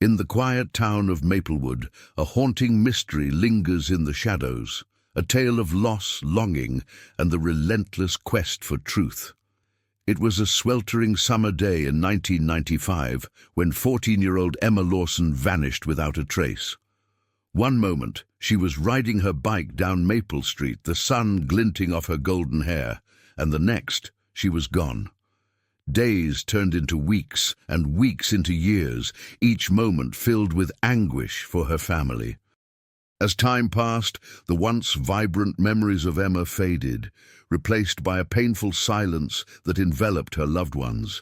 In the quiet town of Maplewood, a haunting mystery lingers in the shadows, a tale of loss, longing, and the relentless quest for truth. It was a sweltering summer day in 1995 when 14-year-old Emma Lawson vanished without a trace. One moment, she was riding her bike down Maple Street, the sun glinting off her golden hair, and the next, she was gone. Days turned into weeks, and weeks into years, each moment filled with anguish for her family. As time passed, the once vibrant memories of Emma faded, replaced by a painful silence that enveloped her loved ones.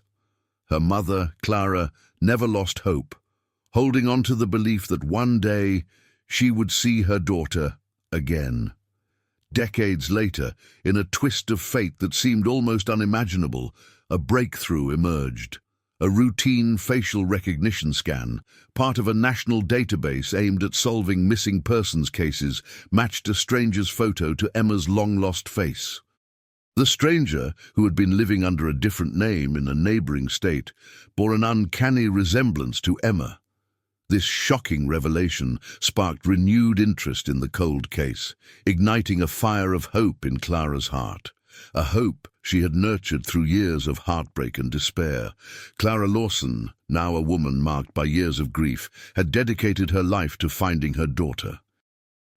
Her mother, Clara, never lost hope, holding on to the belief that one day she would see her daughter again. Decades later, in a twist of fate that seemed almost unimaginable, a breakthrough emerged. A routine facial recognition scan, part of a national database aimed at solving missing persons cases, matched a stranger's photo to Emma's long-lost face. The stranger, who had been living under a different name in a neighboring state, bore an uncanny resemblance to Emma. This shocking revelation sparked renewed interest in the cold case, igniting a fire of hope in Clara's heart. A hope she had nurtured through years of heartbreak and despair. Clara Lawson, now a woman marked by years of grief, had dedicated her life to finding her daughter.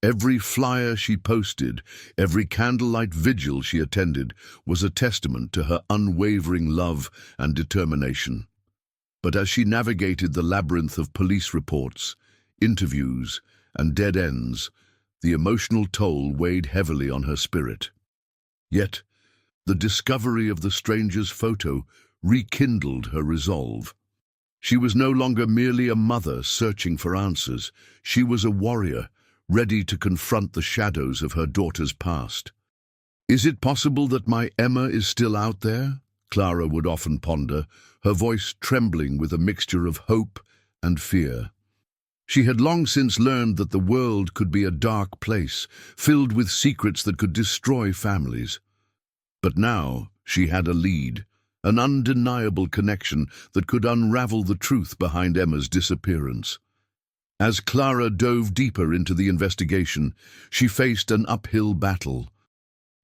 Every flyer she posted, every candlelight vigil she attended, was a testament to her unwavering love and determination. But as she navigated the labyrinth of police reports, interviews, and dead ends, the emotional toll weighed heavily on her spirit. Yet, the discovery of the stranger's photo rekindled her resolve. She was no longer merely a mother searching for answers. She was a warrior, ready to confront the shadows of her daughter's past. "Is it possible that my Emma is still out there?" Clara would often ponder, her voice trembling with a mixture of hope and fear. She had long since learned that the world could be a dark place, filled with secrets that could destroy families. But now she had a lead, an undeniable connection that could unravel the truth behind Emma's disappearance. As Clara dove deeper into the investigation, she faced an uphill battle.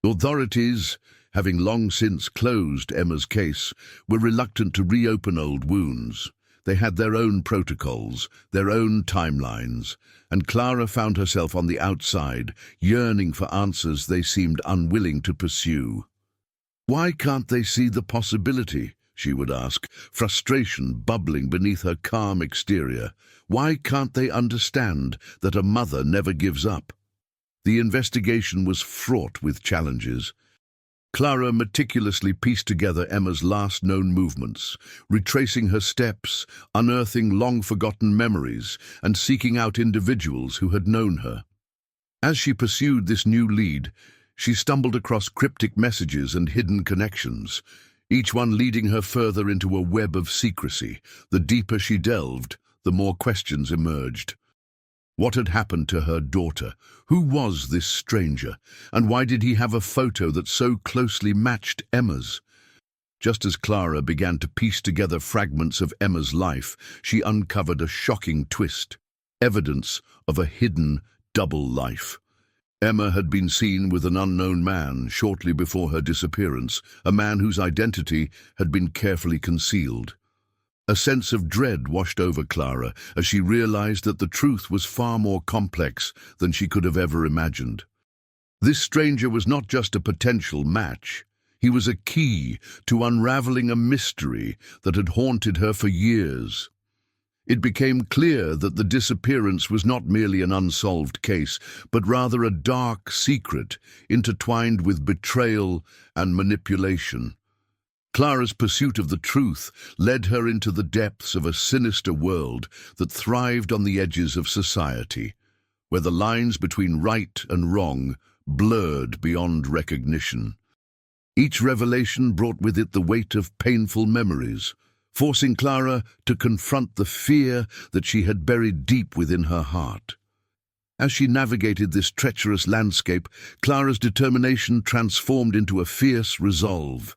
Authorities, having long since closed Emma's case, were reluctant to reopen old wounds. They had their own protocols, their own timelines, and Clara found herself on the outside, yearning for answers they seemed unwilling to pursue. "Why can't they see the possibility?" she would ask, frustration bubbling beneath her calm exterior. "Why can't they understand that a mother never gives up?" The investigation was fraught with challenges. Clara meticulously pieced together Emma's last known movements, retracing her steps, unearthing long-forgotten memories, and seeking out individuals who had known her. As she pursued this new lead, she stumbled across cryptic messages and hidden connections, each one leading her further into a web of secrecy. The deeper she delved, the more questions emerged. What had happened to her daughter? Who was this stranger? And why did he have a photo that so closely matched Emma's? Just as Clara began to piece together fragments of Emma's life, she uncovered a shocking twist, evidence of a hidden double life. Emma had been seen with an unknown man shortly before her disappearance, a man whose identity had been carefully concealed. A sense of dread washed over Clara as she realized that the truth was far more complex than she could have ever imagined. This stranger was not just a potential match. He was a key to unraveling a mystery that had haunted her for years. It became clear that the disappearance was not merely an unsolved case, but rather a dark secret intertwined with betrayal and manipulation. Clara's pursuit of the truth led her into the depths of a sinister world that thrived on the edges of society, where the lines between right and wrong blurred beyond recognition. Each revelation brought with it the weight of painful memories, forcing Clara to confront the fear that she had buried deep within her heart. As she navigated this treacherous landscape, Clara's determination transformed into a fierce resolve.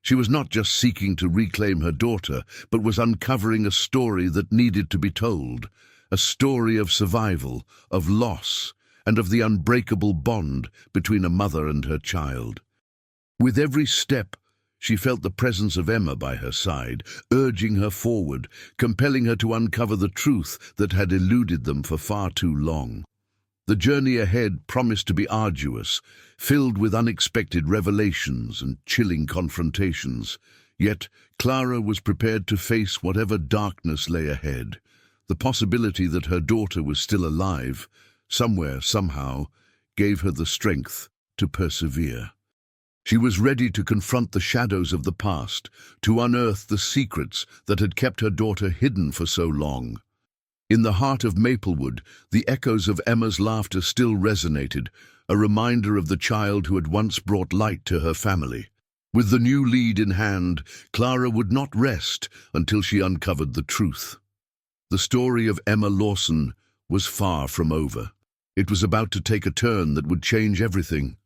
She was not just seeking to reclaim her daughter, but was uncovering a story that needed to be told, a story of survival, of loss, and of the unbreakable bond between a mother and her child. With every step, she felt the presence of Emma by her side, urging her forward, compelling her to uncover the truth that had eluded them for far too long. The journey ahead promised to be arduous, filled with unexpected revelations and chilling confrontations. Yet Clara was prepared to face whatever darkness lay ahead. The possibility that her daughter was still alive, somewhere, somehow, gave her the strength to persevere. She was ready to confront the shadows of the past, to unearth the secrets that had kept her daughter hidden for so long. In the heart of Maplewood, the echoes of Emma's laughter still resonated, a reminder of the child who had once brought light to her family. With the new lead in hand, Clara would not rest until she uncovered the truth. The story of Emma Lawson was far from over. It was about to take a turn that would change everything.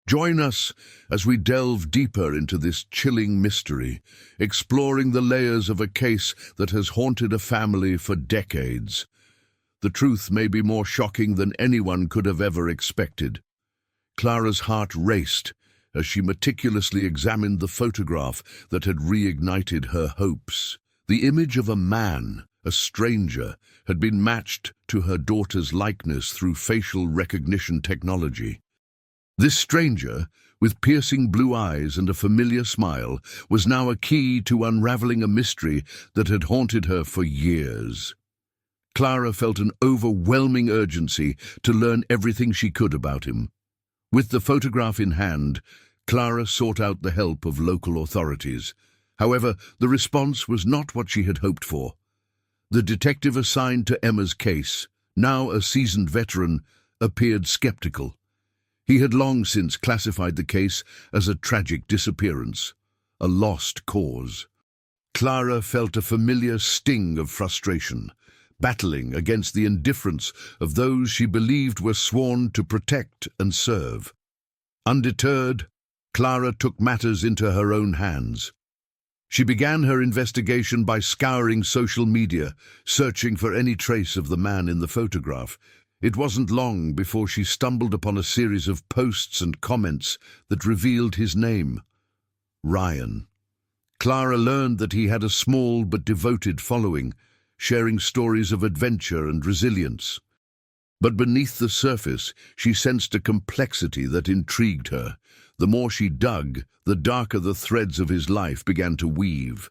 Join us as we delve deeper into this chilling mystery, exploring the layers of a case that has haunted a family for decades. The truth may be more shocking than anyone could have ever expected. Clara's heart raced as she meticulously examined the photograph that had reignited her hopes. The image of a man, a stranger, had been matched to her daughter's likeness through facial recognition technology. This stranger, with piercing blue eyes and a familiar smile, was now a key to unraveling a mystery that had haunted her for years. Clara felt an overwhelming urgency to learn everything she could about him. With the photograph in hand, Clara sought out the help of local authorities. However, the response was not what she had hoped for. The detective assigned to Emma's case, now a seasoned veteran, appeared skeptical. He had long since classified the case as a tragic disappearance, a lost cause. Clara felt a familiar sting of frustration, battling against the indifference of those she believed were sworn to protect and serve. Undeterred, Clara took matters into her own hands. She began her investigation by scouring social media, searching for any trace of the man in the photograph. It wasn't long before she stumbled upon a series of posts and comments that revealed his name, Ryan. Clara learned that he had a small but devoted following, sharing stories of adventure and resilience. But beneath the surface, she sensed a complexity that intrigued her. The more she dug, the darker the threads of his life began to weave.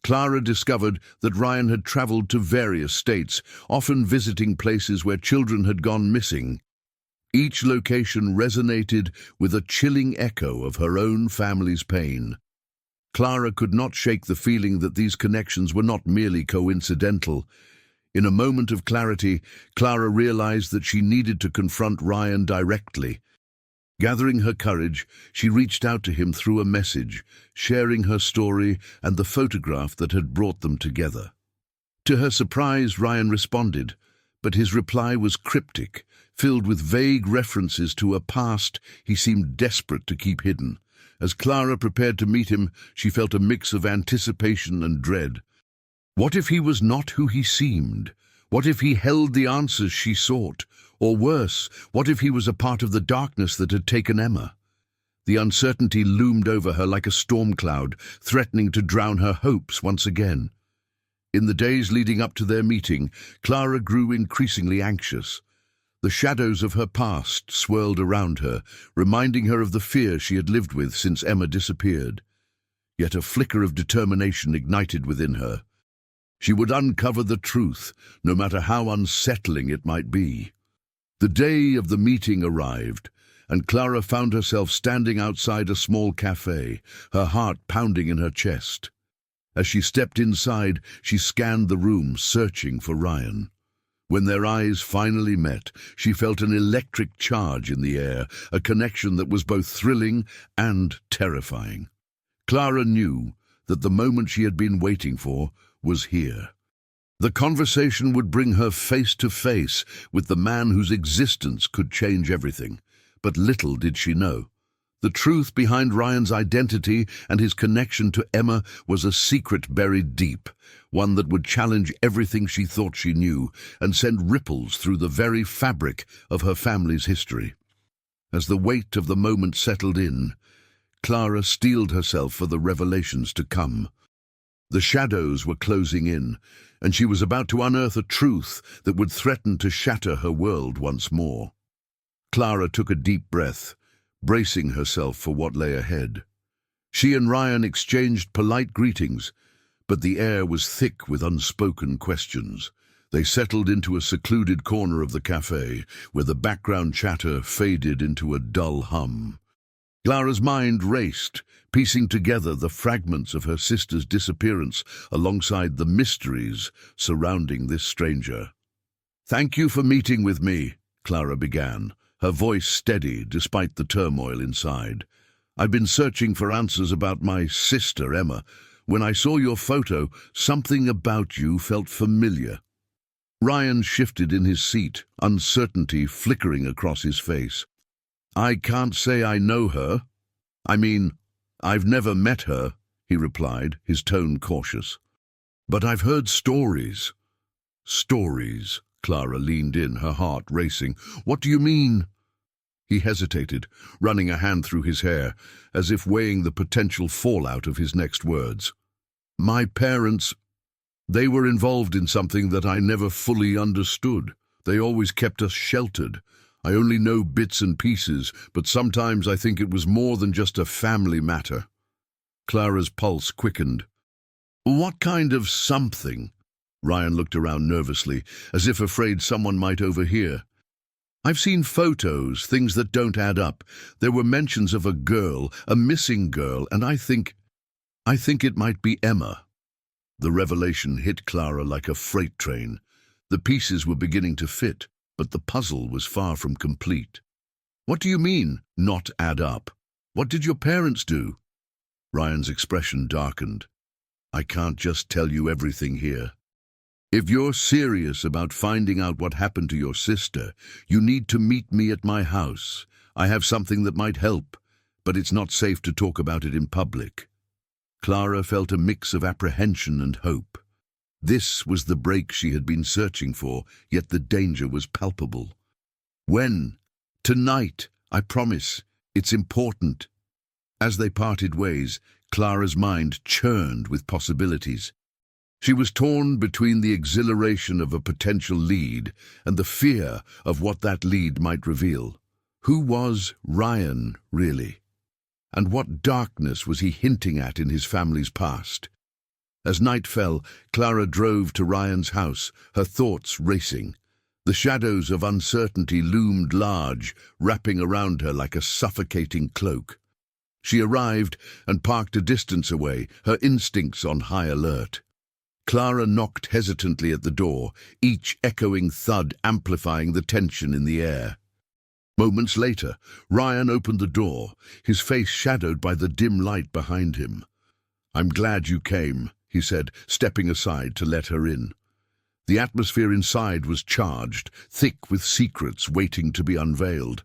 Clara discovered that Ryan had traveled to various states, often visiting places where children had gone missing. Each location resonated with a chilling echo of her own family's pain. Clara could not shake the feeling that these connections were not merely coincidental. In a moment of clarity, Clara realized that she needed to confront Ryan directly. Gathering her courage, she reached out to him through a message, sharing her story and the photograph that had brought them together. To her surprise, Ryan responded, but his reply was cryptic, filled with vague references to a past he seemed desperate to keep hidden. As Clara prepared to meet him, she felt a mix of anticipation and dread. What if he was not who he seemed? What if he held the answers she sought? Or worse, what if he was a part of the darkness that had taken Emma? The uncertainty loomed over her like a storm cloud, threatening to drown her hopes once again. In the days leading up to their meeting, Clara grew increasingly anxious. The shadows of her past swirled around her, reminding her of the fear she had lived with since Emma disappeared. Yet a flicker of determination ignited within her. She would uncover the truth, no matter how unsettling it might be. The day of the meeting arrived, and Clara found herself standing outside a small cafe, her heart pounding in her chest. As she stepped inside, she scanned the room, searching for Ryan. When their eyes finally met, she felt an electric charge in the air, a connection that was both thrilling and terrifying. Clara knew that the moment she had been waiting for was here. The conversation would bring her face to face with the man whose existence could change everything. But little did she know. The truth behind Ryan's identity and his connection to Emma was a secret buried deep, one that would challenge everything she thought she knew and send ripples through the very fabric of her family's history. As the weight of the moment settled in, Clara steeled herself for the revelations to come. The shadows were closing in, and she was about to unearth a truth that would threaten to shatter her world once more. Clara took a deep breath, bracing herself for what lay ahead. She and Ryan exchanged polite greetings, but the air was thick with unspoken questions. They settled into a secluded corner of the cafe, where the background chatter faded into a dull hum. Clara's mind raced, piecing together the fragments of her sister's disappearance alongside the mysteries surrounding this stranger. "Thank you for meeting with me," Clara began, her voice steady despite the turmoil inside. "I've been searching for answers about my sister, Emma. When I saw your photo, something about you felt familiar." Ryan shifted in his seat, uncertainty flickering across his face. "I can't say I know her. I mean, I've never met her," he replied, his tone cautious. "But I've heard stories." "Stories?" Clara leaned in, her heart racing. "What do you mean?" He hesitated, running a hand through his hair, as if weighing the potential fallout of his next words. "My parents, they were involved in something that I never fully understood. They always kept us sheltered. I only know bits and pieces, but sometimes I think it was more than just a family matter." Clara's pulse quickened. "What kind of something?" Ryan looked around nervously, as if afraid someone might overhear. "I've seen photos, things that don't add up. There were mentions of a girl, a missing girl, and I think it might be Emma." The revelation hit Clara like a freight train. The pieces were beginning to fit, but the puzzle was far from complete. "What do you mean, not add up? What did your parents do?" Ryan's expression darkened. "I can't just tell you everything here. If you're serious about finding out what happened to your sister, you need to meet me at my house. I have something that might help, but it's not safe to talk about it in public." Clara felt a mix of apprehension and hope. This was the break she had been searching for, yet the danger was palpable. "When?" "Tonight, I promise. It's important." As they parted ways, Clara's mind churned with possibilities. She was torn between the exhilaration of a potential lead and the fear of what that lead might reveal. Who was Ryan, really? And what darkness was he hinting at in his family's past? As night fell, Clara drove to Ryan's house, her thoughts racing. The shadows of uncertainty loomed large, wrapping around her like a suffocating cloak. She arrived and parked a distance away, her instincts on high alert. Clara knocked hesitantly at the door, each echoing thud amplifying the tension in the air. Moments later, Ryan opened the door, his face shadowed by the dim light behind him. "I'm glad you came," he said, stepping aside to let her in. The atmosphere inside was charged, thick with secrets waiting to be unveiled.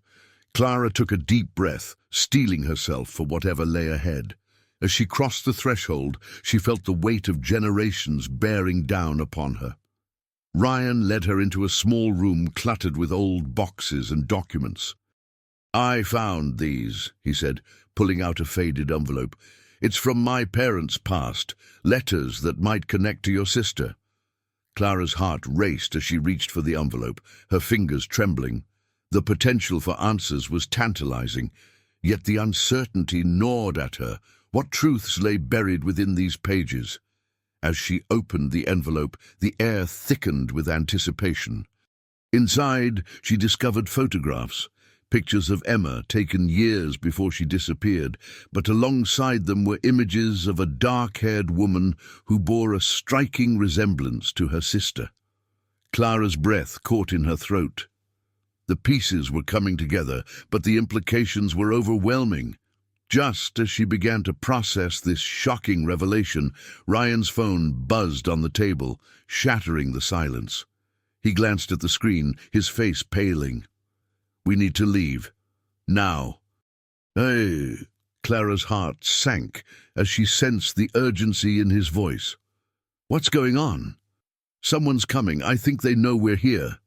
Clara took a deep breath, steeling herself for whatever lay ahead. As she crossed the threshold, she felt the weight of generations bearing down upon her. Ryan led her into a small room cluttered with old boxes and documents. "I found these," he said, pulling out a faded envelope. "It's from my parents' past, letters that might connect to your sister." Clara's heart raced as she reached for the envelope, her fingers trembling. The potential for answers was tantalizing, yet the uncertainty gnawed at her. What truths lay buried within these pages? As she opened the envelope, the air thickened with anticipation. Inside, she discovered photographs, pictures of Emma taken years before she disappeared, but alongside them were images of a dark-haired woman who bore a striking resemblance to her sister. Clara's breath caught in her throat. The pieces were coming together, but the implications were overwhelming. Just as she began to process this shocking revelation, Ryan's phone buzzed on the table, shattering the silence. He glanced at the screen, his face paling. "We need to leave. Now." Hey, Clara's heart sank as she sensed the urgency in his voice. What's going on? Someone's coming. I think they know we're here.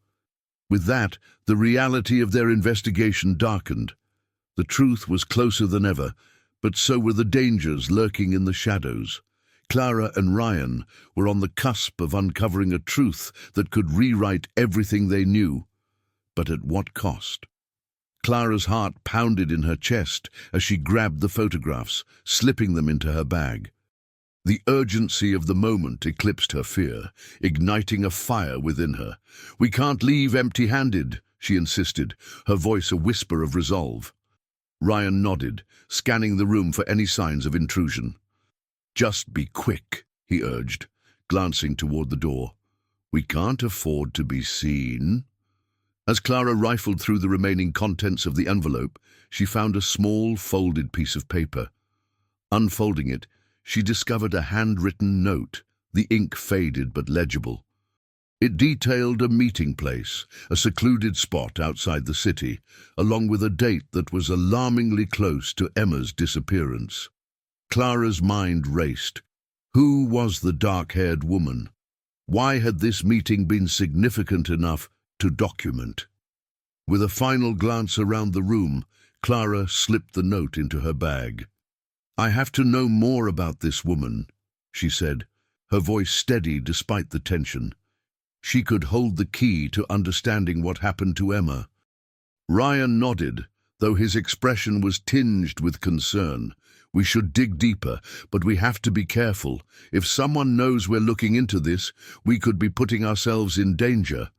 With that, the reality of their investigation darkened. The truth was closer than ever, but so were the dangers lurking in the shadows. Clara and Ryan were on the cusp of uncovering a truth that could rewrite everything they knew. But at what cost? Clara's heart pounded in her chest as she grabbed the photographs, slipping them into her bag. The urgency of the moment eclipsed her fear, igniting a fire within her. "We can't leave empty-handed," she insisted, her voice a whisper of resolve. Ryan nodded, scanning the room for any signs of intrusion. "Just be quick," he urged, glancing toward the door. "We can't afford to be seen." As Clara rifled through the remaining contents of the envelope, she found a small, folded piece of paper. Unfolding it, she discovered a handwritten note, the ink faded but legible. It detailed a meeting place, a secluded spot outside the city, along with a date that was alarmingly close to Emma's disappearance. Clara's mind raced. Who was the dark-haired woman? Why had this meeting been significant enough to document? With a final glance around the room, Clara slipped the note into her bag. "I have to know more about this woman," she said, her voice steady despite the tension. She could hold the key to understanding what happened to Emma. Ryan nodded, though his expression was tinged with concern. "We should dig deeper, but we have to be careful. If someone knows we're looking into this, we could be putting ourselves in danger."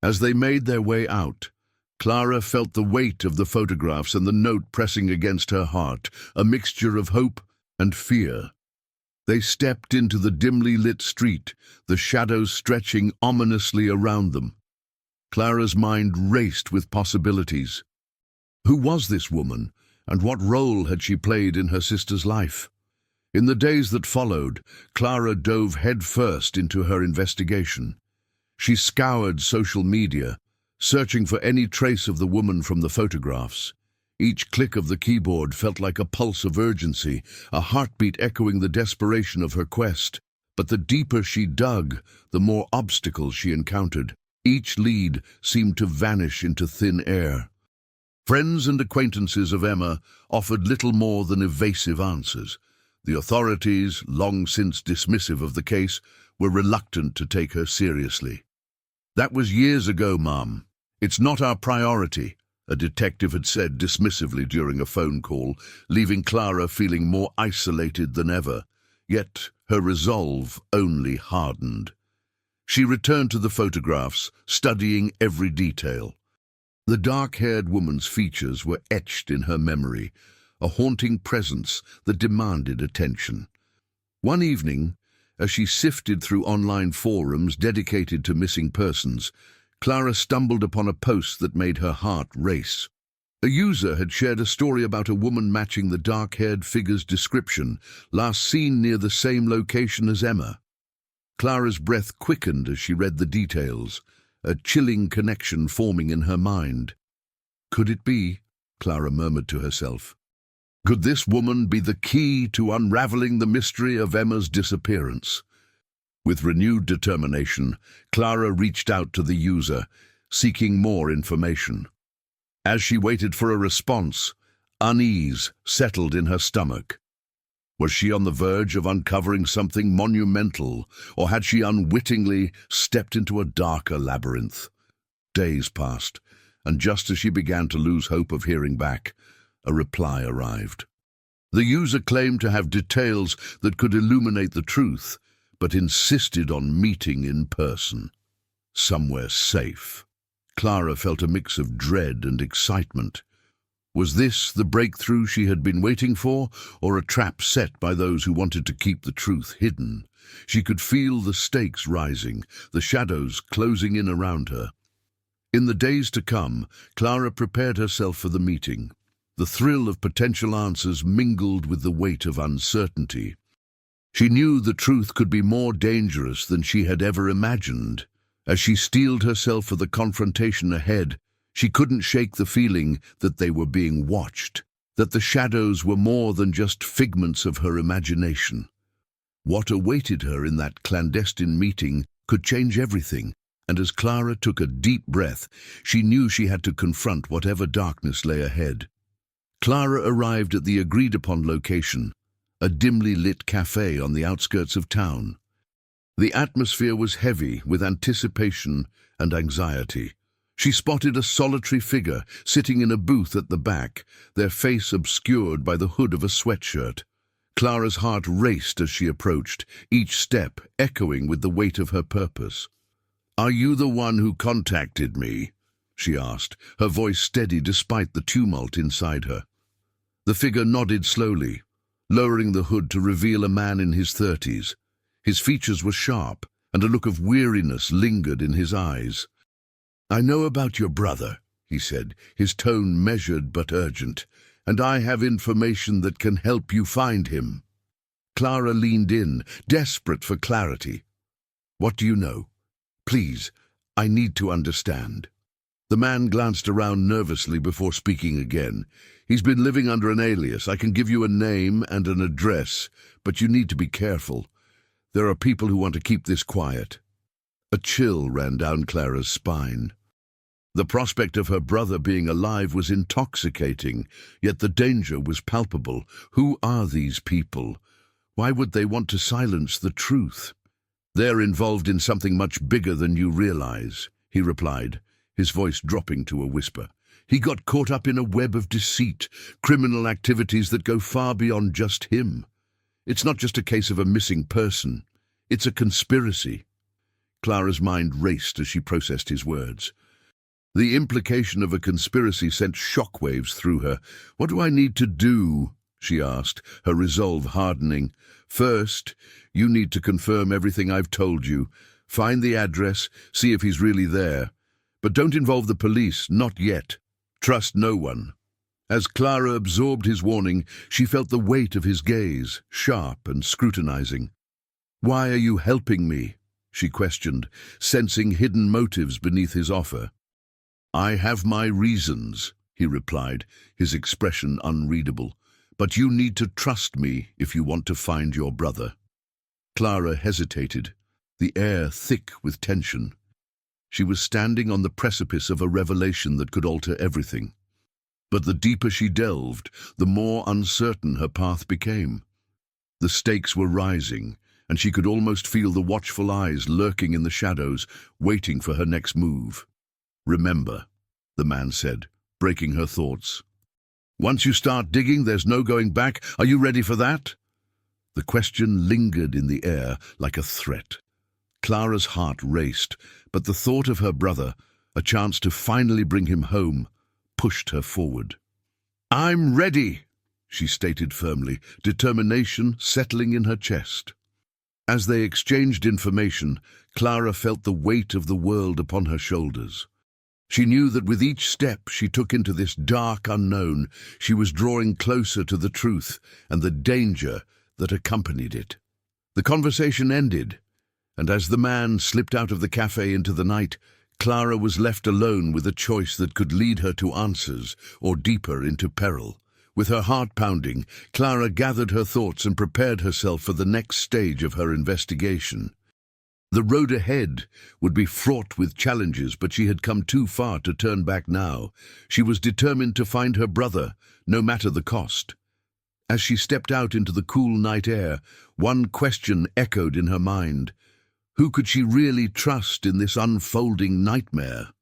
As they made their way out, Clara felt the weight of the photographs and the note pressing against her heart, a mixture of hope and fear. They stepped into the dimly lit street, the shadows stretching ominously around them. Clara's mind raced with possibilities. Who was this woman, and what role had she played in her sister's life? In the days that followed, Clara dove headfirst into her investigation. She scoured social media, searching for any trace of the woman from the photographs. Each click of the keyboard felt like a pulse of urgency, a heartbeat echoing the desperation of her quest. But the deeper she dug, the more obstacles she encountered. Each lead seemed to vanish into thin air. Friends and acquaintances of Emma offered little more than evasive answers. The authorities, long since dismissive of the case, were reluctant to take her seriously. "That was years ago, Mom. It's not our priority," a detective had said dismissively during a phone call, leaving Clara feeling more isolated than ever. Yet her resolve only hardened. She returned to the photographs, studying every detail. The dark-haired woman's features were etched in her memory, a haunting presence that demanded attention. One evening, as she sifted through online forums dedicated to missing persons, Clara stumbled upon a post that made her heart race. A user had shared a story about a woman matching the dark-haired figure's description, last seen near the same location as Emma. Clara's breath quickened as she read the details, a chilling connection forming in her mind. Could it be? Clara murmured to herself. Could this woman be the key to unraveling the mystery of Emma's disappearance? With renewed determination, Clara reached out to the user, seeking more information. As she waited for a response, unease settled in her stomach. Was she on the verge of uncovering something monumental, or had she unwittingly stepped into a darker labyrinth? Days passed, and just as she began to lose hope of hearing back, a reply arrived. The user claimed to have details that could illuminate the truth, but insisted on meeting in person. Somewhere safe. Clara felt a mix of dread and excitement. Was this the breakthrough she had been waiting for, or a trap set by those who wanted to keep the truth hidden? She could feel the stakes rising, the shadows closing in around her. In the days to come, Clara prepared herself for the meeting. The thrill of potential answers mingled with the weight of uncertainty. She knew the truth could be more dangerous than she had ever imagined. As she steeled herself for the confrontation ahead, she couldn't shake the feeling that they were being watched. that the shadows were more than just figments of her imagination. What awaited her in that clandestine meeting could change everything, and as Clara took a deep breath, she knew she had to confront whatever darkness lay ahead. Clara arrived at the agreed-upon location, a dimly lit cafe on the outskirts of town. The atmosphere was heavy with anticipation and anxiety. She spotted a solitary figure sitting in a booth at the back, their face obscured by the hood of a sweatshirt. Clara's heart raced as she approached, each step echoing with the weight of her purpose. "Are you the one who contacted me?" she asked, her voice steady despite the tumult inside her. The figure nodded slowly, lowering the hood to reveal a man in his 30s. His features were sharp, and a look of weariness lingered in his eyes. "I know about your brother," he said, his tone measured but urgent, "and I have information that can help you find him." Clara leaned in, desperate for clarity. "What do you know? Please, I need to understand." The man glanced around nervously before speaking again. "He's been living under an alias. I can give you a name and an address, but you need to be careful. There are people who want to keep this quiet." A chill ran down Clara's spine. The prospect of her brother being alive was intoxicating, yet the danger was palpable. Who are these people? Why would they want to silence the truth? "They're involved in something much bigger than you realize," he replied, his voice dropping to a whisper. "He got caught up in a web of deceit, criminal activities that go far beyond just him. It's not just a case of a missing person. It's a conspiracy." Clara's mind raced as she processed his words. The implication of a conspiracy sent shockwaves through her. "What do I need to do?" she asked, her resolve hardening. "First, you need to confirm everything I've told you. Find the address, see if he's really there. But don't involve the police, not yet. Trust no one." As Clara absorbed his warning, she felt the weight of his gaze, sharp and scrutinizing. "Why are you helping me?" she questioned, sensing hidden motives beneath his offer. "I have my reasons," he replied, his expression unreadable. "But you need to trust me if you want to find your brother." Clara hesitated, the air thick with tension. She was standing on the precipice of a revelation that could alter everything. But the deeper she delved, the more uncertain her path became. The stakes were rising, and she could almost feel the watchful eyes lurking in the shadows, waiting for her next move. "Remember," the man said, breaking her thoughts. "Once you start digging, there's no going back. Are you ready for that?" The question lingered in the air like a threat. Clara's heart raced, but the thought of her brother, a chance to finally bring him home, pushed her forward. "I'm ready," she stated firmly, determination settling in her chest. As they exchanged information, Clara felt the weight of the world upon her shoulders. She knew that with each step she took into this dark unknown, she was drawing closer to the truth and the danger that accompanied it. The conversation ended, and as the man slipped out of the cafe into the night, Clara was left alone with a choice that could lead her to answers or deeper into peril. With her heart pounding, Clara gathered her thoughts and prepared herself for the next stage of her investigation. The road ahead would be fraught with challenges, but she had come too far to turn back now. She was determined to find her brother, no matter the cost. As she stepped out into the cool night air, one question echoed in her mind. Who could she really trust in this unfolding nightmare?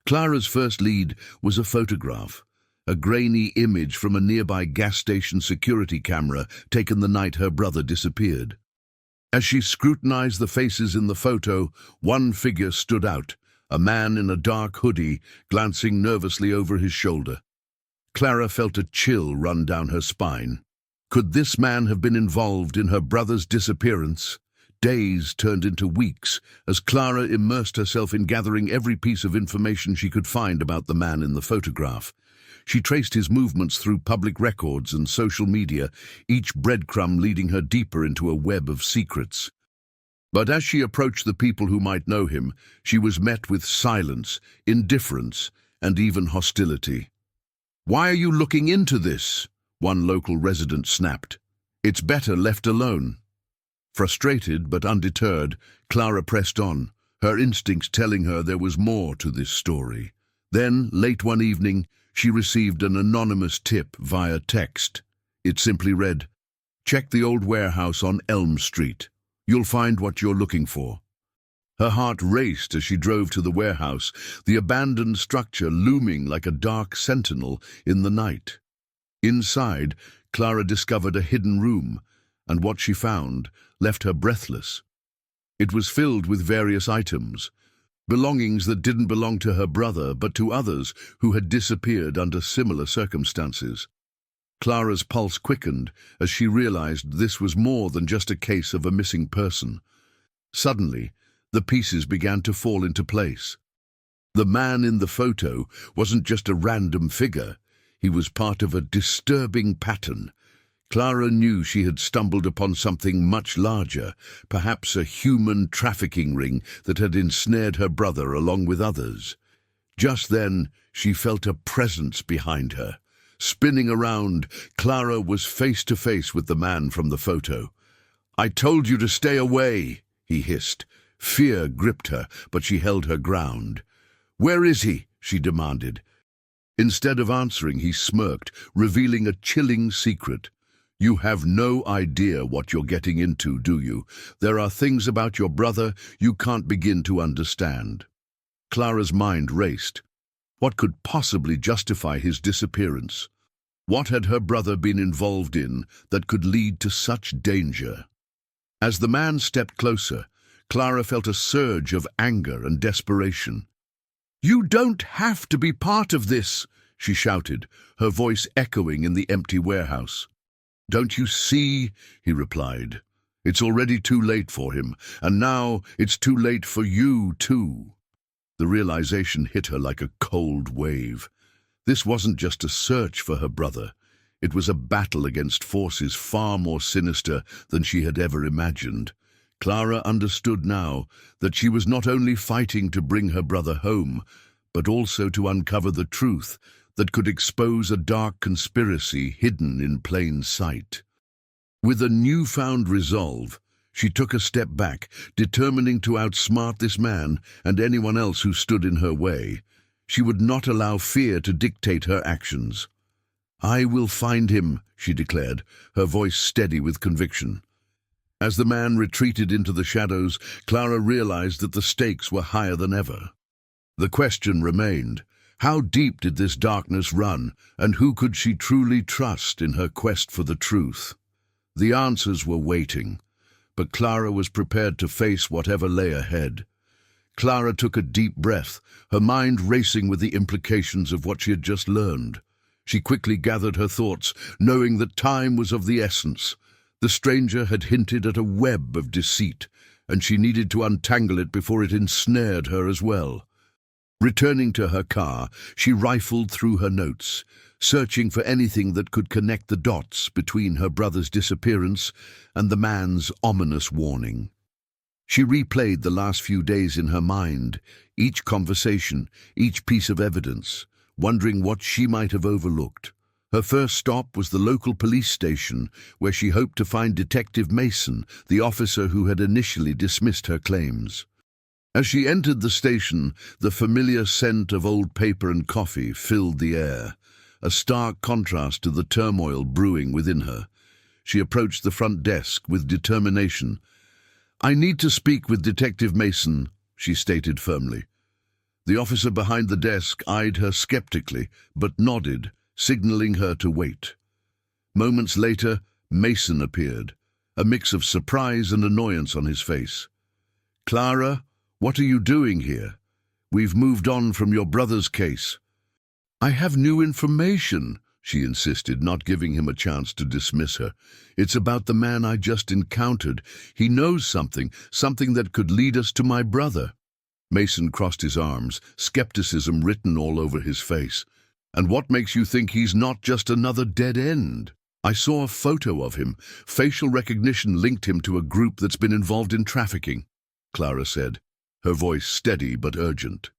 Clara's first lead was a photograph, a grainy image from a nearby gas station security camera taken the night her brother disappeared. As she scrutinized the faces in the photo, one figure stood out, a man in a dark hoodie, glancing nervously over his shoulder. Clara felt a chill run down her spine. Could this man have been involved in her brother's disappearance? Days turned into weeks as Clara immersed herself in gathering every piece of information she could find about the man in the photograph. She traced his movements through public records and social media, each breadcrumb leading her deeper into a web of secrets. But as she approached the people who might know him, she was met with silence, indifference, and even hostility. "Why are you looking into this?" one local resident snapped. "It's better left alone." Frustrated but undeterred, Clara pressed on, her instincts telling her there was more to this story. Then, late one evening, she received an anonymous tip via text. It simply read, "Check the old warehouse on Elm Street. You'll find what you're looking for." Her heart raced as she drove to the warehouse, the abandoned structure looming like a dark sentinel in the night. Inside, Clara discovered a hidden room, and what she found left her breathless. It was filled with various items, belongings that didn't belong to her brother but to others who had disappeared under similar circumstances. Clara's pulse quickened as she realized this was more than just a case of a missing person. Suddenly, the pieces began to fall into place. The man in the photo wasn't just a random figure. He was part of a disturbing pattern. Clara knew she had stumbled upon something much larger, perhaps a human trafficking ring that had ensnared her brother along with others. Just then, she felt a presence behind her. Spinning around, Clara was face to face with the man from the photo. "I told you to stay away," he hissed. Fear gripped her, but she held her ground. "Where is he?" she demanded. Instead of answering, he smirked, revealing a chilling secret. "You have no idea what you're getting into, do you? There are things about your brother you can't begin to understand." Clara's mind raced. What could possibly justify his disappearance? What had her brother been involved in that could lead to such danger? As the man stepped closer, Clara felt a surge of anger and desperation. "You don't have to be part of this," she shouted, her voice echoing in the empty warehouse. "Don't you see?" he replied. "It's already too late for him, and now it's too late for you too." The realization hit her like a cold wave. This wasn't just a search for her brother. It was a battle against forces far more sinister than she had ever imagined. Clara understood now that she was not only fighting to bring her brother home, but also to uncover the truth that could expose a dark conspiracy hidden in plain sight. With a newfound resolve, she took a step back, determining to outsmart this man and anyone else who stood in her way. She would not allow fear to dictate her actions. "I will find him," she declared, her voice steady with conviction. As the man retreated into the shadows, Clara realized that the stakes were higher than ever. The question remained, how deep did this darkness run, and who could she truly trust in her quest for the truth? The answers were waiting, but Clara was prepared to face whatever lay ahead. Clara took a deep breath, her mind racing with the implications of what she had just learned. She quickly gathered her thoughts, knowing that time was of the essence. The stranger had hinted at a web of deceit, and she needed to untangle it before it ensnared her as well. Returning to her car, she rifled through her notes, searching for anything that could connect the dots between her brother's disappearance and the man's ominous warning. She replayed the last few days in her mind, each conversation, each piece of evidence, wondering what she might have overlooked. Her first stop was the local police station, where she hoped to find Detective Mason, the officer who had initially dismissed her claims. As she entered the station, the familiar scent of old paper and coffee filled the air, a stark contrast to the turmoil brewing within her. She approached the front desk with determination. "I need to speak with Detective Mason," she stated firmly. The officer behind the desk eyed her skeptically, but nodded, signaling her to wait. Moments later, Mason appeared, a mix of surprise and annoyance on his face. "Clara, what are you doing here? We've moved on from your brother's case." "I have new information," she insisted, not giving him a chance to dismiss her. "It's about the man I just encountered. He knows something that could lead us to my brother." Mason crossed his arms, skepticism written all over his face. "And what makes you think he's not just another dead end?" "I saw a photo of him. Facial recognition linked him to a group that's been involved in trafficking," Clara said, her voice steady but urgent.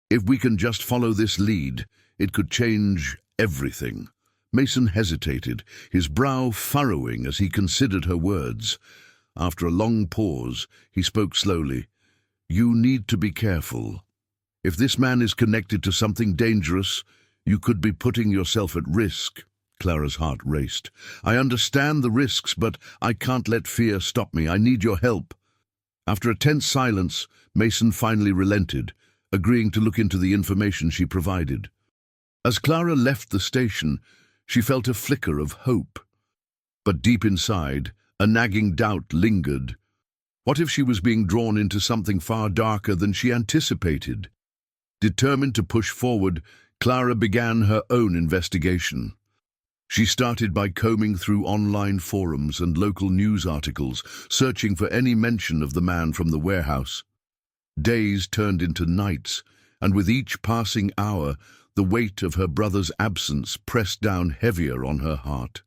"If we can just follow this lead, it could change everything." Mason hesitated, his brow furrowing as he considered her words. After a long pause, he spoke slowly. "You need to be careful. If this man is connected to something dangerous, you could be putting yourself at risk." Clara's heart raced. "I understand the risks, but I can't let fear stop me. I need your help." After a tense silence, Mason finally relented, agreeing to look into the information she provided. As Clara left the station, she felt a flicker of hope. But deep inside, a nagging doubt lingered. What if she was being drawn into something far darker than she anticipated? Determined to push forward, Clara began her own investigation. She started by combing through online forums and local news articles, searching for any mention of the man from the warehouse. Days turned into nights, and with each passing hour, the weight of her brother's absence pressed down heavier on her heart.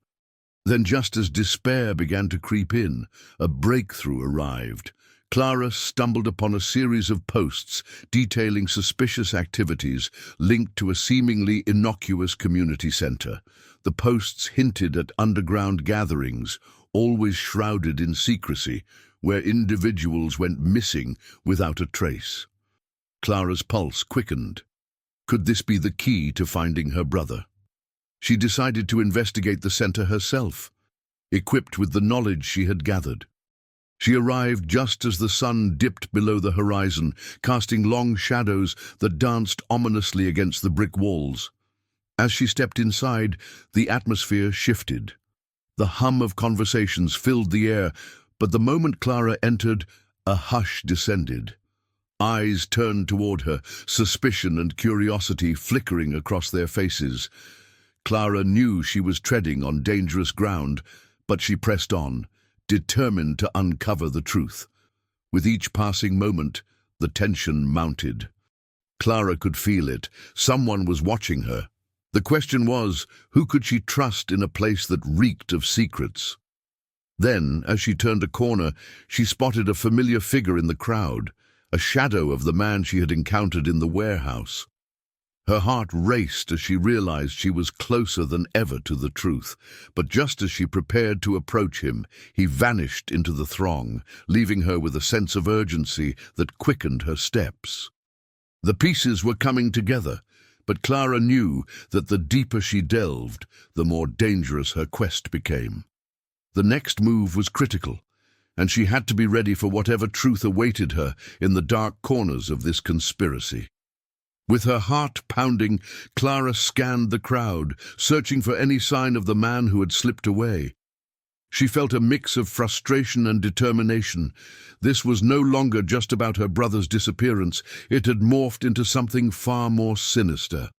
Then, just as despair began to creep in, a breakthrough arrived. Clara stumbled upon a series of posts detailing suspicious activities linked to a seemingly innocuous community center. The posts hinted at underground gatherings, always shrouded in secrecy, where individuals went missing without a trace. Clara's pulse quickened. Could this be the key to finding her brother? She decided to investigate the center herself, equipped with the knowledge she had gathered. She arrived just as the sun dipped below the horizon, casting long shadows that danced ominously against the brick walls. As she stepped inside, the atmosphere shifted. The hum of conversations filled the air, but the moment Clara entered, a hush descended. Eyes turned toward her, suspicion and curiosity flickering across their faces. Clara knew she was treading on dangerous ground, but she pressed on, determined to uncover the truth. With each passing moment, the tension mounted. Clara could feel it. Someone was watching her. The question was, who could she trust in a place that reeked of secrets? Then, as she turned a corner, she spotted a familiar figure in the crowd, a shadow of the man she had encountered in the warehouse. Her heart raced as she realized she was closer than ever to the truth, but just as she prepared to approach him, he vanished into the throng, leaving her with a sense of urgency that quickened her steps. The pieces were coming together, but Clara knew that the deeper she delved, the more dangerous her quest became. The next move was critical, and she had to be ready for whatever truth awaited her in the dark corners of this conspiracy. With her heart pounding, Clara scanned the crowd, searching for any sign of the man who had slipped away. She felt a mix of frustration and determination. This was no longer just about her brother's disappearance. It had morphed into something far more sinister.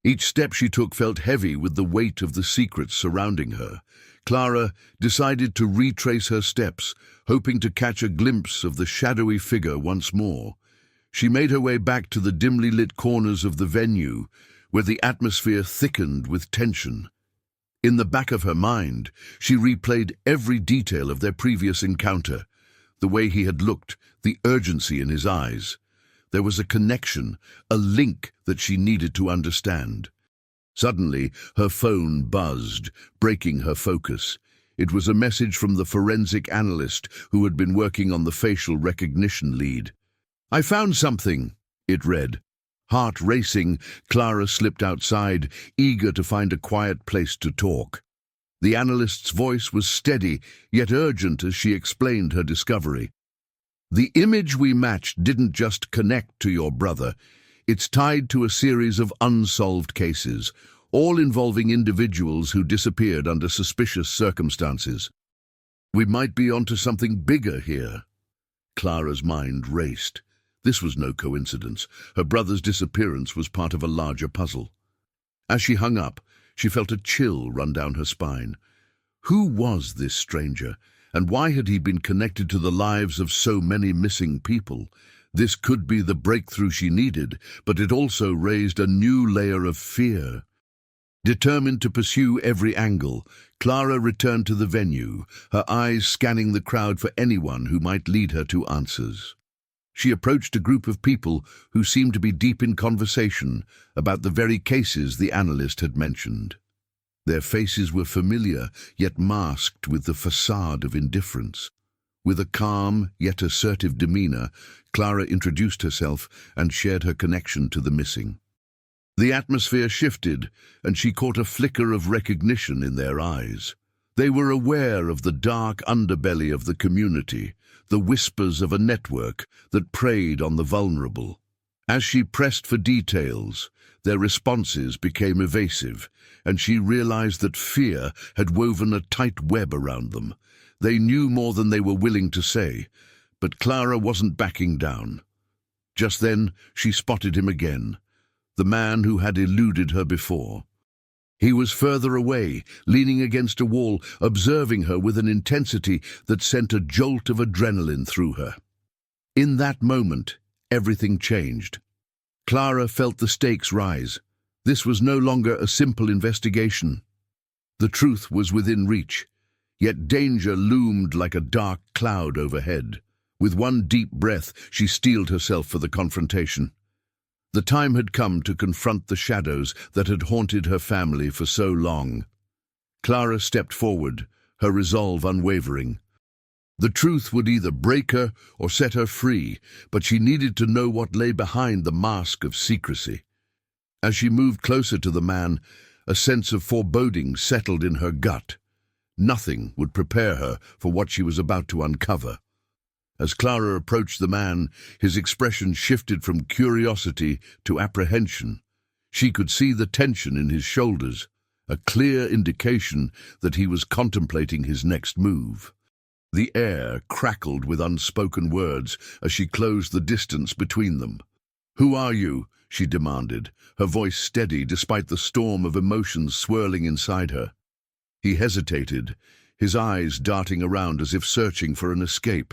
Each step she took felt heavy with the weight of the secrets surrounding her. Clara decided to retrace her steps, hoping to catch a glimpse of the shadowy figure once more. She made her way back to the dimly lit corners of the venue, where the atmosphere thickened with tension. In the back of her mind, she replayed every detail of their previous encounter, the way he had looked, the urgency in his eyes. There was a connection, a link that she needed to understand. Suddenly, her phone buzzed, breaking her focus. It was a message from the forensic analyst who had been working on the facial recognition lead. "I found something," it read. Heart racing, Clara slipped outside, eager to find a quiet place to talk. The analyst's voice was steady, yet urgent as she explained her discovery. "The image we matched didn't just connect to your brother. It's tied to a series of unsolved cases, all involving individuals who disappeared under suspicious circumstances. We might be onto something bigger here." Clara's mind raced. This was no coincidence. Her brother's disappearance was part of a larger puzzle. As she hung up, she felt a chill run down her spine. Who was this stranger, and why had he been connected to the lives of so many missing people? This could be the breakthrough she needed, but it also raised a new layer of fear. Determined to pursue every angle, Clara returned to the venue, her eyes scanning the crowd for anyone who might lead her to answers. She approached a group of people who seemed to be deep in conversation about the very cases the analyst had mentioned. Their faces were familiar, yet masked with the facade of indifference. With a calm, yet assertive demeanor, Clara introduced herself and shared her connection to the missing. The atmosphere shifted, and she caught a flicker of recognition in their eyes. They were aware of the dark underbelly of the community, the whispers of a network that preyed on the vulnerable. As she pressed for details, their responses became evasive, and she realized that fear had woven a tight web around them. They knew more than they were willing to say, but Clara wasn't backing down. Just then, she spotted him again, the man who had eluded her before. He was further away, leaning against a wall, observing her with an intensity that sent a jolt of adrenaline through her. In that moment, everything changed. Clara felt the stakes rise. This was no longer a simple investigation. The truth was within reach, yet danger loomed like a dark cloud overhead. With one deep breath, she steeled herself for the confrontation. The time had come to confront the shadows that had haunted her family for so long. Clara stepped forward, her resolve unwavering. The truth would either break her or set her free, but she needed to know what lay behind the mask of secrecy. As she moved closer to the man, a sense of foreboding settled in her gut. Nothing would prepare her for what she was about to uncover. As Clara approached the man, his expression shifted from curiosity to apprehension. She could see the tension in his shoulders, a clear indication that he was contemplating his next move. The air crackled with unspoken words as she closed the distance between them. "Who are you?" she demanded, her voice steady despite the storm of emotions swirling inside her. He hesitated, his eyes darting around as if searching for an escape.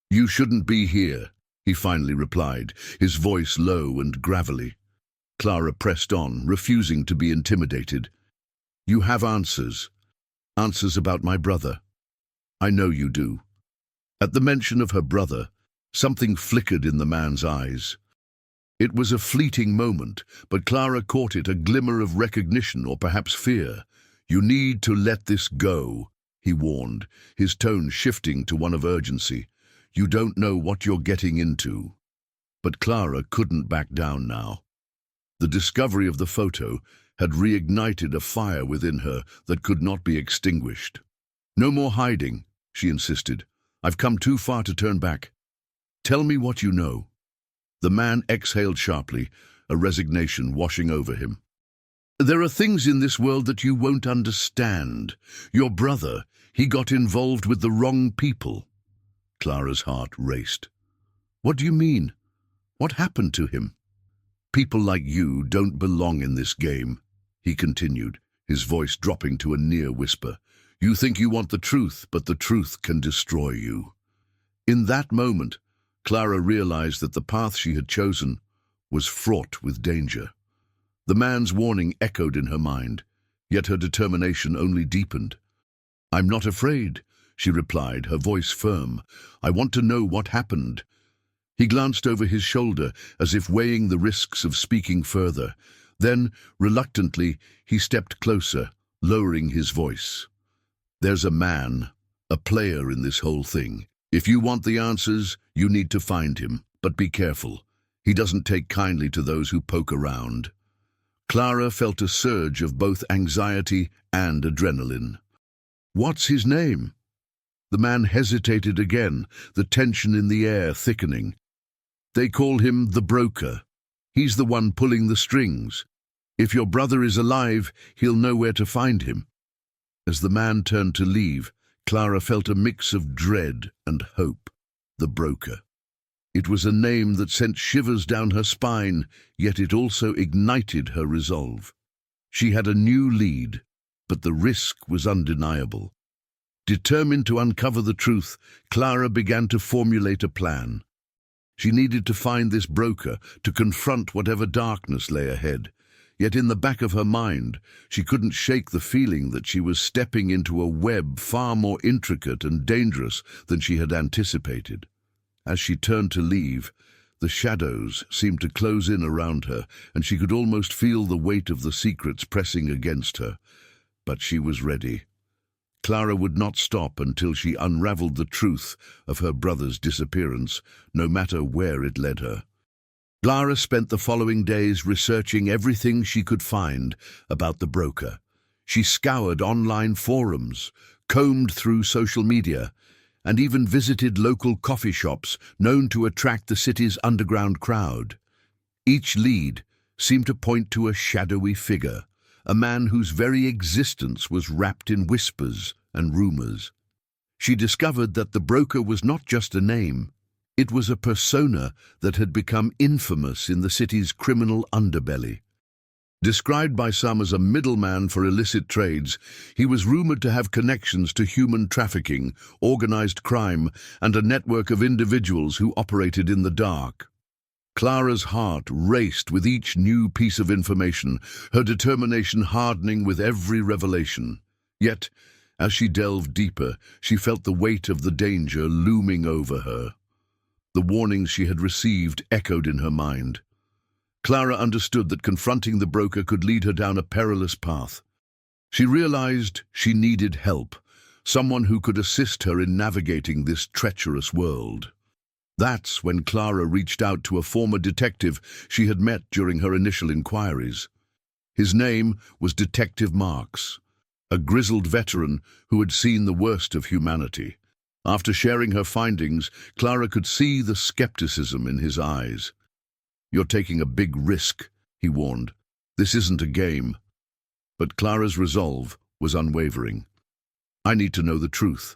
"You shouldn't be here," he finally replied, his voice low and gravelly. Clara pressed on, refusing to be intimidated. "You have answers. Answers about my brother. I know you do." At the mention of her brother, something flickered in the man's eyes. It was a fleeting moment, but Clara caught it, a glimmer of recognition or perhaps fear. "You need to let this go," he warned, his tone shifting to one of urgency. "You don't know what you're getting into." But Clara couldn't back down now. The discovery of the photo had reignited a fire within her that could not be extinguished. "No more hiding," she insisted. "I've come too far to turn back. Tell me what you know." The man exhaled sharply, a resignation washing over him. "There are things in this world that you won't understand. Your brother, he got involved with the wrong people." Clara's heart raced. "What do you mean? What happened to him?" "People like you don't belong in this game," he continued, his voice dropping to a near whisper. "You think you want the truth, but the truth can destroy you." In that moment, Clara realized that the path she had chosen was fraught with danger. The man's warning echoed in her mind, yet her determination only deepened. "I'm not afraid," she replied, her voice firm. "I want to know what happened." He glanced over his shoulder as if weighing the risks of speaking further. Then, reluctantly, he stepped closer, lowering his voice. "There's a man, a player in this whole thing. If you want the answers, you need to find him, but be careful. He doesn't take kindly to those who poke around." Clara felt a surge of both anxiety and adrenaline. "What's his name?" The man hesitated again, the tension in the air thickening. "They call him the Broker. He's the one pulling the strings. If your brother is alive, he'll know where to find him." As the man turned to leave, Clara felt a mix of dread and hope. The Broker. It was a name that sent shivers down her spine, yet it also ignited her resolve. She had a new lead, but the risk was undeniable. Determined to uncover the truth, Clara began to formulate a plan. She needed to find this broker, to confront whatever darkness lay ahead. Yet in the back of her mind, she couldn't shake the feeling that she was stepping into a web far more intricate and dangerous than she had anticipated. As she turned to leave, the shadows seemed to close in around her, and she could almost feel the weight of the secrets pressing against her. But she was ready. Clara would not stop until she unraveled the truth of her brother's disappearance, no matter where it led her. Clara spent the following days researching everything she could find about the broker. She scoured online forums, combed through social media, and even visited local coffee shops known to attract the city's underground crowd. Each lead seemed to point to a shadowy figure, a man whose very existence was wrapped in whispers and rumors. She discovered that the broker was not just a name. It was a persona that had become infamous in the city's criminal underbelly. Described by some as a middleman for illicit trades, he was rumored to have connections to human trafficking, organized crime, and a network of individuals who operated in the dark. Clara's heart raced with each new piece of information, her determination hardening with every revelation. Yet, as she delved deeper, she felt the weight of the danger looming over her. The warnings she had received echoed in her mind. Clara understood that confronting the broker could lead her down a perilous path. She realized she needed help, someone who could assist her in navigating this treacherous world. That's when Clara reached out to a former detective she had met during her initial inquiries. His name was Detective Marks, a grizzled veteran who had seen the worst of humanity. After sharing her findings, Clara could see the skepticism in his eyes. "You're taking a big risk," he warned. "This isn't a game." But Clara's resolve was unwavering. "I need to know the truth.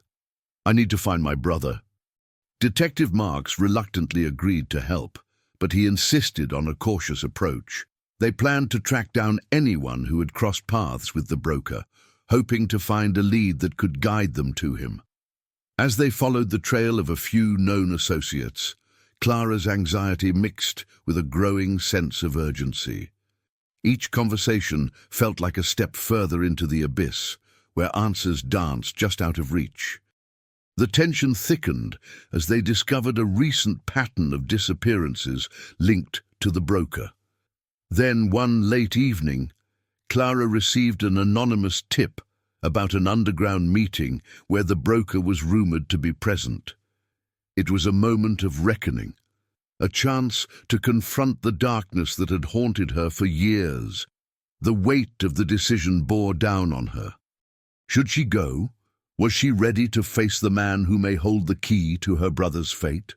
I need to find my brother." Detective Marks reluctantly agreed to help, but he insisted on a cautious approach. They planned to track down anyone who had crossed paths with the broker, hoping to find a lead that could guide them to him. As they followed the trail of a few known associates, Clara's anxiety mixed with a growing sense of urgency. Each conversation felt like a step further into the abyss, where answers danced just out of reach. The tension thickened as they discovered a recent pattern of disappearances linked to the broker. Then, one late evening, Clara received an anonymous tip about an underground meeting where the broker was rumored to be present. It was a moment of reckoning, a chance to confront the darkness that had haunted her for years. The weight of the decision bore down on her. Should she go? Was she ready to face the man who may hold the key to her brother's fate?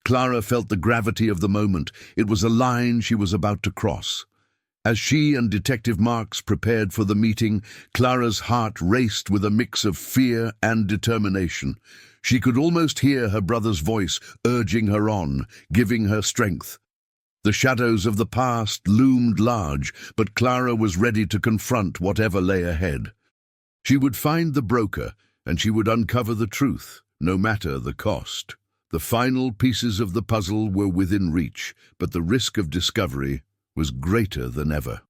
Clara felt the gravity of the moment. It was a line she was about to cross. As she and Detective Marks prepared for the meeting, Clara's heart raced with a mix of fear and determination. She could almost hear her brother's voice urging her on, giving her strength. The shadows of the past loomed large, but Clara was ready to confront whatever lay ahead. She would find the broker, and she would uncover the truth, no matter the cost. The final pieces of the puzzle were within reach, but the risk of discovery was greater than ever.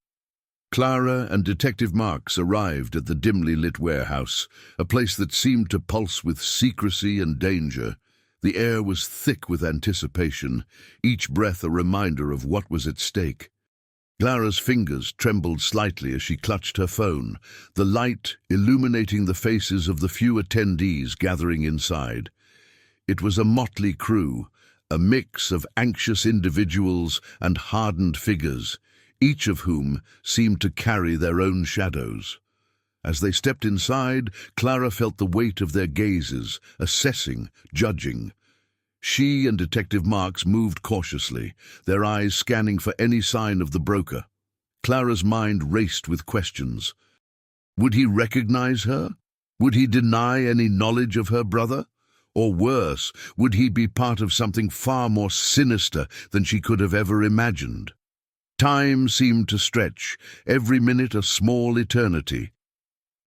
Clara and Detective Marks arrived at the dimly lit warehouse, a place that seemed to pulse with secrecy and danger. The air was thick with anticipation, each breath a reminder of what was at stake. Clara's fingers trembled slightly as she clutched her phone, the light illuminating the faces of the few attendees gathering inside. It was a motley crew, a mix of anxious individuals and hardened figures, each of whom seemed to carry their own shadows. As they stepped inside, Clara felt the weight of their gazes, assessing, judging. She and Detective Marks moved cautiously, their eyes scanning for any sign of the broker. Clara's mind raced with questions. Would he recognize her? Would he deny any knowledge of her brother? Or worse, would he be part of something far more sinister than she could have ever imagined? Time seemed to stretch, every minute a small eternity.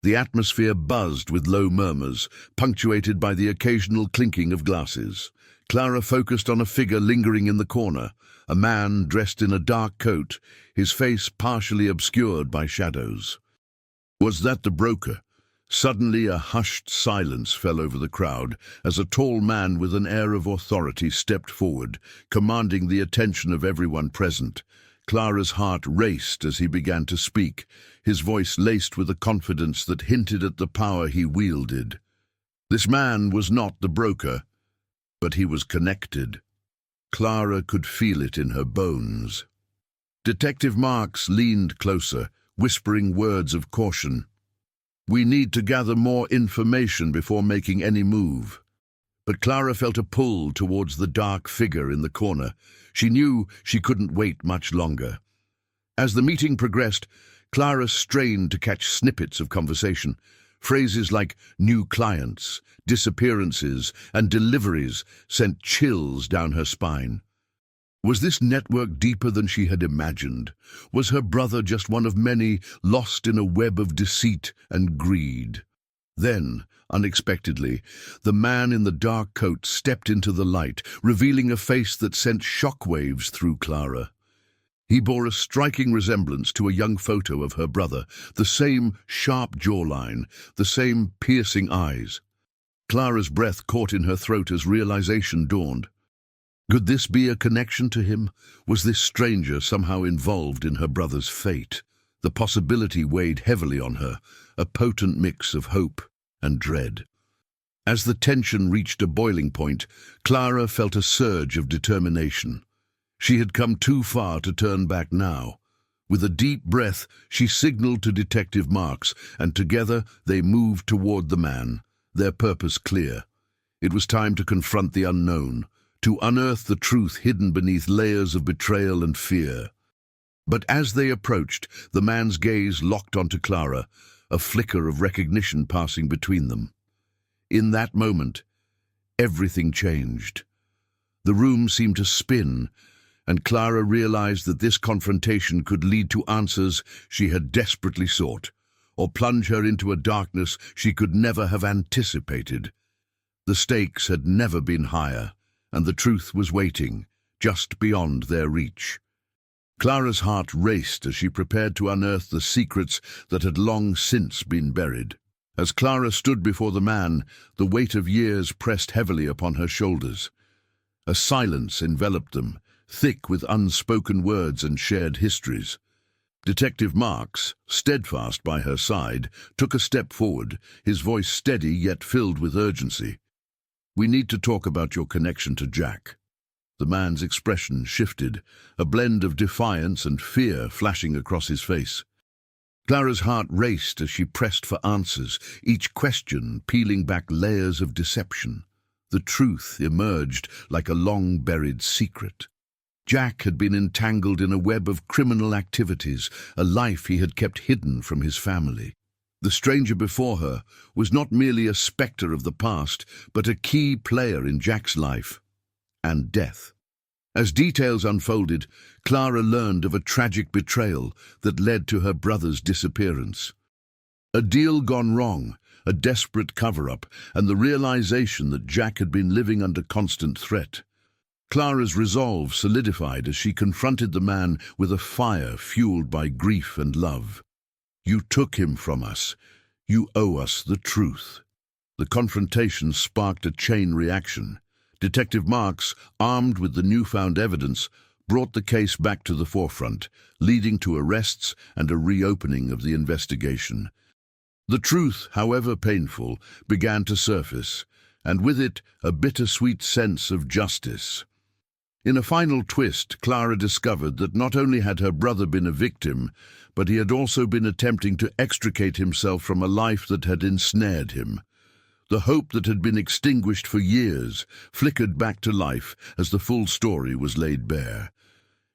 The atmosphere buzzed with low murmurs, punctuated by the occasional clinking of glasses. Clara focused on a figure lingering in the corner, a man dressed in a dark coat, his face partially obscured by shadows. Was that the broker? Suddenly a hushed silence fell over the crowd as a tall man with an air of authority stepped forward, commanding the attention of everyone present. Clara's heart raced as he began to speak, his voice laced with a confidence that hinted at the power he wielded. This man was not the broker, but he was connected. Clara could feel it in her bones. Detective Marks leaned closer, whispering words of caution. "We need to gather more information before making any move." But Clara felt a pull towards the dark figure in the corner. She knew she couldn't wait much longer. As the meeting progressed, Clara strained to catch snippets of conversation. Phrases like new clients, disappearances, and deliveries sent chills down her spine. Was this network deeper than she had imagined? Was her brother just one of many, lost in a web of deceit and greed? Then, unexpectedly, the man in the dark coat stepped into the light, revealing a face that sent shockwaves through Clara. He bore a striking resemblance to a young photo of her brother, the same sharp jawline, the same piercing eyes. Clara's breath caught in her throat as realization dawned. Could this be a connection to him? Was this stranger somehow involved in her brother's fate? The possibility weighed heavily on her, a potent mix of hope and dread. As the tension reached a boiling point, Clara felt a surge of determination. She had come too far to turn back now. With a deep breath, she signaled to Detective Marks, and together they moved toward the man, their purpose clear. It was time to confront the unknown, to unearth the truth hidden beneath layers of betrayal and fear. But as they approached, the man's gaze locked onto Clara, a flicker of recognition passing between them. In that moment, everything changed. The room seemed to spin, and Clara realized that this confrontation could lead to answers she had desperately sought, or plunge her into a darkness she could never have anticipated. The stakes had never been higher, and the truth was waiting, just beyond their reach. Clara's heart raced as she prepared to unearth the secrets that had long since been buried. As Clara stood before the man, the weight of years pressed heavily upon her shoulders. A silence enveloped them, thick with unspoken words and shared histories. Detective Marks, steadfast by her side, took a step forward, his voice steady yet filled with urgency. "We need to talk about your connection to Jack." The man's expression shifted, a blend of defiance and fear flashing across his face. Clara's heart raced as she pressed for answers, each question peeling back layers of deception. The truth emerged like a long-buried secret. Jack had been entangled in a web of criminal activities, a life he had kept hidden from his family. The stranger before her was not merely a spectre of the past, but a key player in Jack's life and death. As details unfolded, Clara learned of a tragic betrayal that led to her brother's disappearance. A deal gone wrong, a desperate cover-up, and the realization that Jack had been living under constant threat. Clara's resolve solidified as she confronted the man with a fire fueled by grief and love. "You took him from us. You owe us the truth." The confrontation sparked a chain reaction. Detective Marks, armed with the newfound evidence, brought the case back to the forefront, leading to arrests and a reopening of the investigation. The truth, however painful, began to surface, and with it a bittersweet sense of justice. In a final twist, Clara discovered that not only had her brother been a victim, but he had also been attempting to extricate himself from a life that had ensnared him. The hope that had been extinguished for years flickered back to life as the full story was laid bare.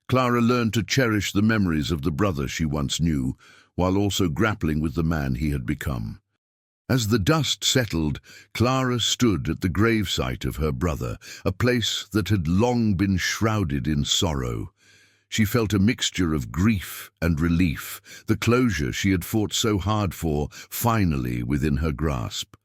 Clara learned to cherish the memories of the brother she once knew, while also grappling with the man he had become. As the dust settled, Clara stood at the gravesite of her brother, a place that had long been shrouded in sorrow. She felt a mixture of grief and relief, the closure she had fought so hard for finally within her grasp.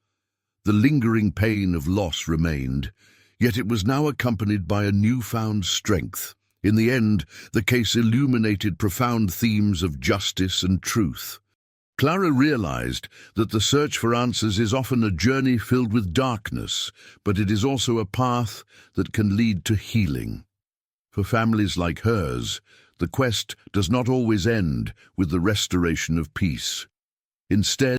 The lingering pain of loss remained, yet it was now accompanied by a newfound strength. In the end, the case illuminated profound themes of justice and truth. Clara realized that the search for answers is often a journey filled with darkness, but it is also a path that can lead to healing. For families like hers, the quest does not always end with the restoration of peace. Instead,